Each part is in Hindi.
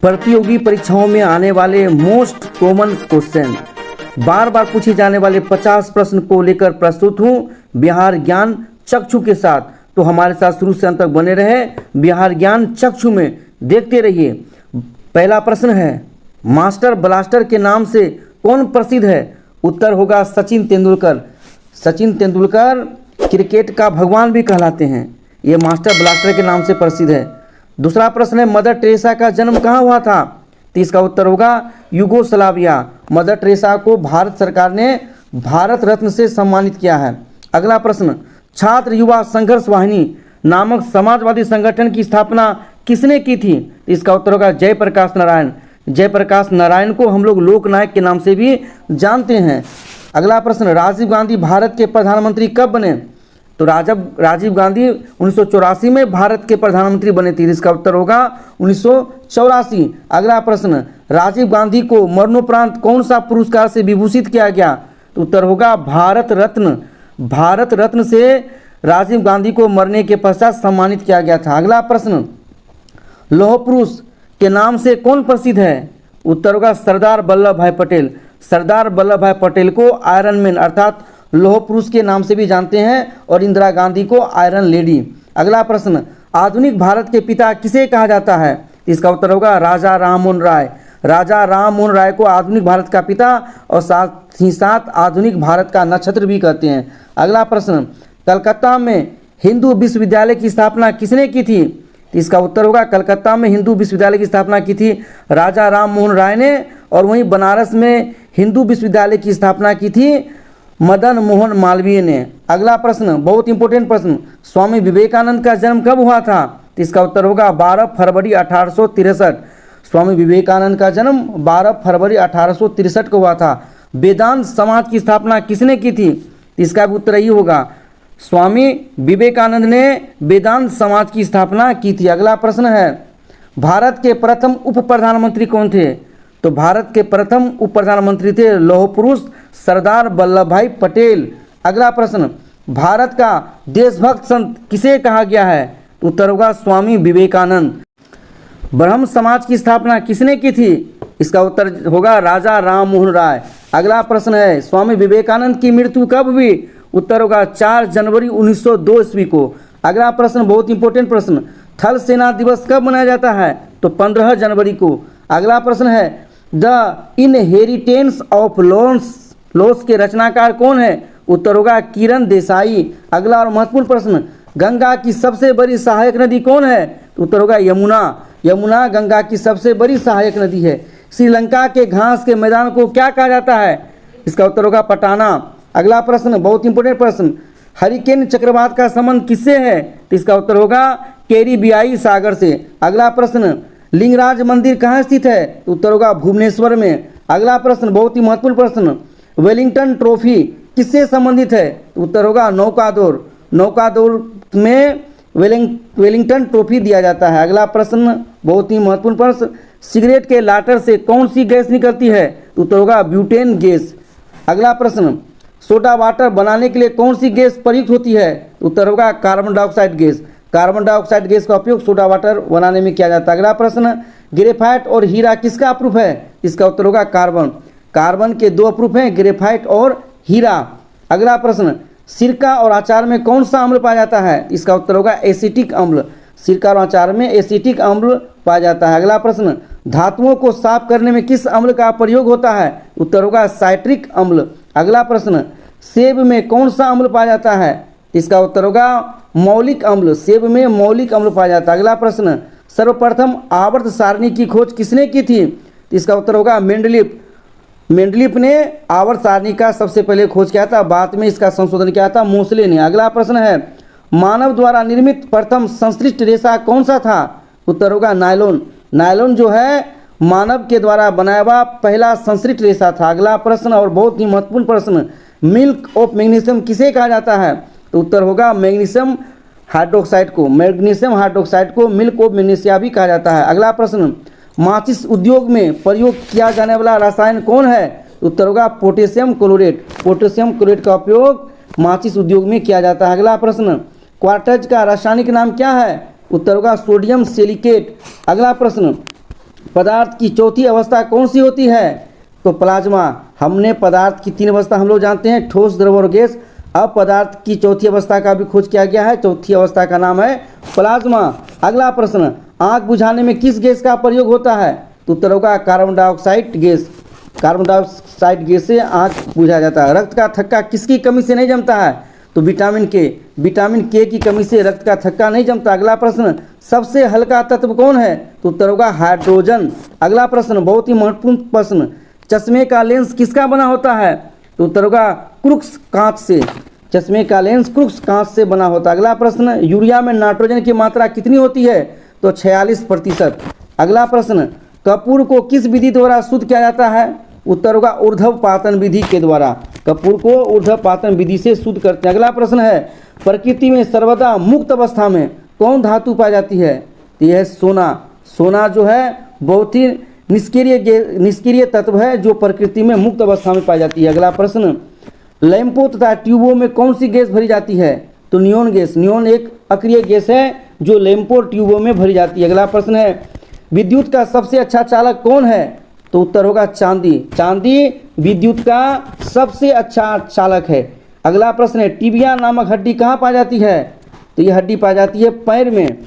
प्रतियोगी परीक्षाओं में आने वाले मोस्ट कॉमन क्वेश्चन, बार बार पूछे जाने वाले 50 प्रश्न को लेकर प्रस्तुत हूँ बिहार ज्ञान चक्षु के साथ। तो हमारे साथ शुरू से अंत तक बने रहे। बिहार ज्ञान चक्षु में देखते रहिए। पहला प्रश्न है, मास्टर ब्लास्टर के नाम से कौन प्रसिद्ध है? उत्तर होगा सचिन तेंदुलकर। सचिन तेंदुलकर क्रिकेट का भगवान भी कहलाते हैं। ये मास्टर ब्लास्टर के नाम से प्रसिद्ध है। दूसरा प्रश्न है, मदर टेरेसा का जन्म कहाँ हुआ था? तो इसका उत्तर होगा यूगोस्लाविया। मदर टेरेसा को भारत सरकार ने भारत रत्न से सम्मानित किया है। अगला प्रश्न, छात्र युवा संघर्ष वाहिनी नामक समाजवादी संगठन की स्थापना किसने की थी? इसका उत्तर होगा जयप्रकाश नारायण। जयप्रकाश नारायण को हम लोग लोकनायक के नाम से भी जानते हैं। अगला प्रश्न, राजीव गांधी भारत के प्रधानमंत्री कब बने? तो राजीव गांधी 1984 में भारत के प्रधानमंत्री बने थे। इसका उत्तर होगा 1984। अगला प्रश्न, राजीव गांधी को मरणोपरांत कौन सा पुरस्कार से विभूषित किया गया? तो उत्तर होगा भारत रत्न। भारत रत्न से राजीव गांधी को मरने के पश्चात सम्मानित किया गया था। अगला प्रश्न, लौह पुरुष के नाम से कौन प्रसिद्ध है? उत्तर होगा सरदार वल्लभ भाई पटेल। सरदार वल्लभ भाई पटेल को आयरन मैन अर्थात लौह पुरुष के नाम से भी जानते हैं और इंदिरा गांधी को आयरन लेडी। अगला प्रश्न, आधुनिक भारत के पिता किसे कहा जाता है? इसका उत्तर होगा राजा राम मोहन राय। राजा राम मोहन राय को आधुनिक भारत का पिता और साथ ही साथ आधुनिक भारत का नक्षत्र भी कहते हैं। अगला प्रश्न, कलकत्ता में हिंदू विश्वविद्यालय की स्थापना किसने की थी? इसका उत्तर होगा कलकत्ता में हिंदू विश्वविद्यालय की स्थापना की थी राजा राम मोहन राय ने, और वहीं बनारस में हिंदू विश्वविद्यालय की स्थापना की थी मदन मोहन मालवीय ने। अगला प्रश्न, बहुत इंपॉर्टेंट प्रश्न, स्वामी विवेकानंद का जन्म कब हुआ था? इसका उत्तर होगा 12 फरवरी 1863। स्वामी विवेकानंद का जन्म 12 फरवरी 1863 को हुआ था। वेदांत समाज की स्थापना किसने की थी? इसका भी उत्तर यही होगा स्वामी विवेकानंद ने वेदांत समाज की स्थापना की थी। अगला प्रश्न है, भारत के प्रथम उप प्रधानमंत्री कौन थे? तो भारत के प्रथम उप प्रधानमंत्री थे लौह पुरुष सरदार वल्लभ भाई पटेल। अगला प्रश्न, भारत का देशभक्त संत किसे कहा गया है? उत्तर होगा स्वामी विवेकानंद। ब्रह्म समाज की स्थापना किसने की थी? इसका उत्तर होगा राजा राम मोहन राय। अगला प्रश्न है, स्वामी विवेकानंद की मृत्यु कब हुई? उत्तर होगा 4 जनवरी 1902 ईस्वी को। अगला प्रश्न, बहुत इंपॉर्टेंट प्रश्न, थल सेना दिवस कब मनाया जाता है? तो 15 जनवरी को। अगला प्रश्न है, द इनहेरिटेंस ऑफ लॉस के रचनाकार कौन है? उत्तर होगा किरण देसाई। अगला और महत्वपूर्ण प्रश्न, गंगा की सबसे बड़ी सहायक नदी कौन है? उत्तर होगा यमुना। यमुना गंगा की सबसे बड़ी सहायक नदी है। श्रीलंका के घास के मैदान को क्या कहा जाता है? इसका उत्तर होगा पटाना। अगला प्रश्न, बहुत इंपॉर्टेंट प्रश्न, हरिकेन चक्रवात का संबंध किससे है? तो इसका उत्तर होगा कैरिबियाई सागर से। अगला प्रश्न, लिंगराज मंदिर कहाँ स्थित है? उत्तर होगा भुवनेश्वर में। अगला प्रश्न, बहुत ही महत्वपूर्ण प्रश्न, वेलिंगटन ट्रॉफी किससे संबंधित है? उत्तर होगा नौकादौड़। नौकादौड़ में वेलिंगटन ट्रॉफी दिया जाता है। अगला प्रश्न, बहुत ही महत्वपूर्ण प्रश्न, सिगरेट के लाटर से कौन सी गैस निकलती है? उत्तर होगा ब्यूटेन गैस। अगला प्रश्न, सोडा वाटर बनाने के लिए कौन सी गैस प्रयुक्त होती है? उत्तर होगा carbon dioxide gas. Carbon dioxide gas का उपयोग सोडा वाटर बनाने में किया जाता है। अगला प्रश्न, ग्रेफाइट और हीरा किसका अप्रूफ है? इसका उत्तर होगा कार्बन। कार्बन के 2 अप्रूफ हैं, ग्रेफाइट और हीरा। अगला प्रश्न, सिरका और अचार में कौन सा अम्ल पाया जाता है? इसका उत्तर होगा एसिटिक अम्ल। सिरका और अचार में एसिटिक अम्ल पाया जाता है। अगला प्रश्न, धातुओं को साफ करने में किस अम्ल का प्रयोग होता है? उत्तर होगा साइट्रिक अम्ल। अगला प्रश्न, सेब में कौन सा अम्ल पाया जाता है? इसका उत्तर होगा मौलिक अम्ल। सेब में मौलिक अम्ल पाया जाता है। अगला प्रश्न, सर्वप्रथम आवर्त सारणी की खोज किसने की थी? इसका उत्तर होगा मेंडलीफ। मेंडलीफ ने आवर्त सारणी का सबसे पहले खोज किया था, बाद में इसका संशोधन किया था मोसले ने। अगला प्रश्न है, मानव द्वारा निर्मित प्रथम संश्लिष्ट रेशा कौन सा था? उत्तर होगा नायलॉन। नायलॉन जो है मानव के द्वारा बनाया हुआ पहला संश्लिष्ट रेशा था। अगला प्रश्न और बहुत ही महत्वपूर्ण प्रश्न, मिल्क ऑफ मैग्नीशियम किसे कहा जाता है? तो उत्तर होगा मैग्नीशियम हाइड्रोक्साइड को। मैग्नीशियम हाइड्रोक्साइड को मिल्क ऑफ मैग्नीशिया भी कहा जाता है। अगला प्रश्न, माचिस उद्योग में प्रयोग किया जाने वाला रसायन कौन है? उत्तर होगा पोटेशियम क्लोरेट। पोटेशियम क्लोरेट का उपयोग माचिस उद्योग में किया जाता है। अगला प्रश्न, क्वार्ट्ज का रासायनिक नाम क्या है? उत्तर होगा सोडियम सिलिकेट। अगला प्रश्न, पदार्थ की चौथी अवस्था कौन सी होती है? तो प्लाज्मा। हमने पदार्थ की 3 अवस्था हम लोग जानते हैं, ठोस, द्रव और गैस। अब पदार्थ की चौथी अवस्था का भी खोज किया गया है। चौथी अवस्था का नाम है प्लाज्मा। अगला प्रश्न, आग बुझाने में किस गैस का प्रयोग होता है? तो उत्तर होगा carbon dioxide gas. Carbon dioxide gas से आग बुझा जाता है। रक्त का थक्का किसकी कमी से नहीं जमता है? तो विटामिन के। विटामिन के की कमी से रक्त का थक्का नहीं जमता। अगला प्रश्न, सबसे हल्का तत्व कौन है? तो उत्तर होगा हाइड्रोजन। अगला प्रश्न, बहुत ही महत्वपूर्ण प्रश्न, चश्मे का लेंस किसका बना होता है? तो उत्तर होगा क्रूक्स कांच से। चश्मे का लेंस क्रूक्स कांच से बना होता है। अगला प्रश्न, यूरिया में नाइट्रोजन की मात्रा कितनी होती है? तो 46%। अगला प्रश्न, कपूर को किस विधि द्वारा शुद्ध किया जाता है? उत्तर होगा ऊर्ध्वपातन विधि के द्वारा। कपूर को ऊर्ध्वपातन विधि से शुद्ध करते हैं। अगला प्रश्न है, प्रकृति में सर्वदा मुक्त अवस्था में कौन धातु पाई जाती है? तो यह है सोना। सोना जो है बहुत ही निष्क्रिय तत्व है जो प्रकृति में मुक्त अवस्था में पाई जाती है। अगला प्रश्न, लैंपों तथा ट्यूबों में कौन सी गैस भरी जाती है? तो नियोन गैस। नियोन एक अक्रिय गैस है जो लैंपों ट्यूबों में भरी जाती है। अगला प्रश्न है, विद्युत का सबसे अच्छा चालक कौन है? तो उत्तर होगा चांदी। चांदी विद्युत का सबसे अच्छा चालक है। अगला प्रश्न है, टिबिया नामक हड्डी कहाँ पाई जाती है? तो यह हड्डी पाई जाती है पैर में।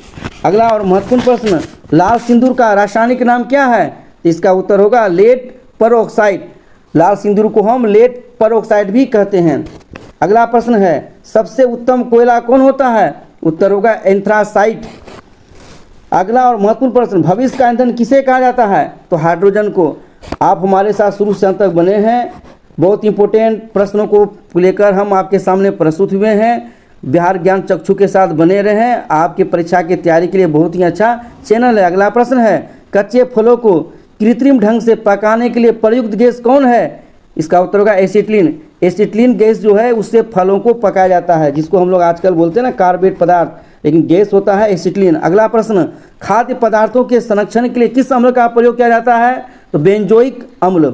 अगला और महत्वपूर्ण प्रश्न, लाल सिंदूर का रासायनिक नाम क्या है? तो इसका उत्तर होगा लेड परऑक्साइड। लाल सिंदूर को हम लेड परऑक्साइड भी कहते हैं। अगला प्रश्न है, सबसे उत्तम कोयला कौन होता है? उत्तर होगा एंथ्रासाइट। अगला और महत्वपूर्ण प्रश्न, भविष्य का ईंधन किसे कहा जाता है? तो हाइड्रोजन को। आप हमारे साथ शुरू से अंत तक बने हैं। बहुत इंपॉर्टेंट प्रश्नों को लेकर हम आपके सामने प्रस्तुत हुए हैं। बिहार ज्ञान चक्षु के साथ बने रहें। आपकी परीक्षा की तैयारी के लिए बहुत ही अच्छा चैनल है। अगला प्रश्न है, कच्चे फलों को कृत्रिम ढंग से पकाने के लिए प्रयुक्त गैस कौन है? इसका उत्तर होगा एसिटिलीन। एसिटिलीन गैस जो है उससे फलों को पकाया जाता है, जिसको हम लोग आजकल बोलते हैं ना कार्बेट पदार्थ, लेकिन गैस होता है एसिटिलीन। अगला प्रश्न, खाद्य पदार्थों के संरक्षण के लिए किस अम्ल का प्रयोग किया जाता है? तो बेंजोइक अम्ल।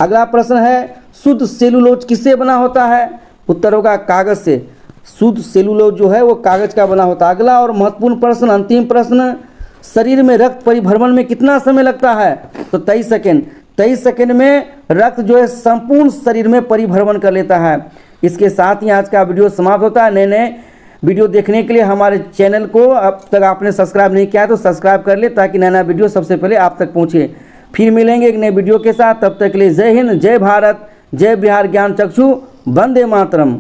अगला प्रश्न है, शुद्ध सेलुलोज किससे बना होता है? उत्तर होगा कागज से। शुद्ध सेलुलोज जो है वो कागज का बना होता है। अगला और महत्वपूर्ण प्रश्न, अंतिम प्रश्न, शरीर में रक्त परिभ्रमण में कितना समय लगता है? तो 23 सेकेंड। 23 सेकेंड में रक्त जो है संपूर्ण शरीर में परिभ्रमण कर लेता है। इसके साथ ही आज का वीडियो समाप्त होता है। नए नए वीडियो देखने के लिए हमारे चैनल को अब तक आपने सब्सक्राइब नहीं किया है तो सब्सक्राइब कर ले, ताकि नया नया वीडियो सबसे पहले आप तक पहुँचे। फिर मिलेंगे एक नए वीडियो के साथ। तब तक के लिए जय हिंद, जय भारत, जय बिहार ज्ञान चक्षु, वंदे मातरम।